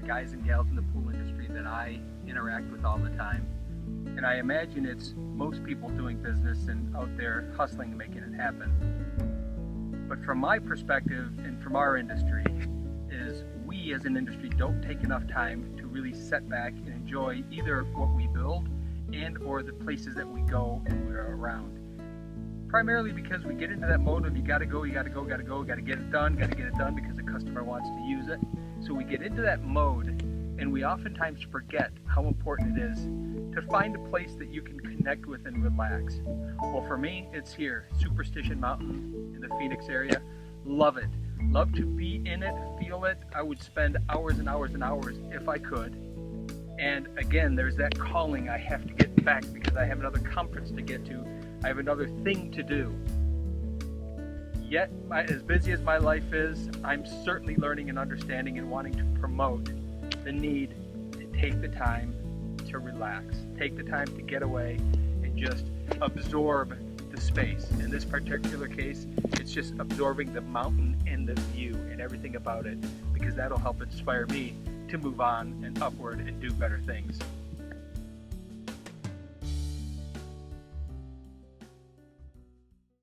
guys and gals in the pool industry that I interact with all the time. And I imagine it's most people doing business and out there hustling and making it happen. But from my perspective and from our industry is we as an industry don't take enough time to really sit back and enjoy either what we build and or the places that we go and we're around. Primarily because we get into that mode of you gotta go, gotta get it done because the customer wants to use it. So we get into that mode and we oftentimes forget how important it is to find a place that you can connect with and relax. Well, for me, it's here, Superstition Mountain in the Phoenix area. Love it. Love to be in it, feel it. I would spend hours and hours and hours if I could. And again, there's that calling. I have to get back because I have another conference to get to. I have another thing to do. Yet, as busy as my life is, I'm certainly learning and understanding and wanting to promote the need to take the time to relax. Take the time to get away and just absorb the space. In this particular case, it's just absorbing the mountain and the view and everything about it, because that'll help inspire me to move on and upward and do better things.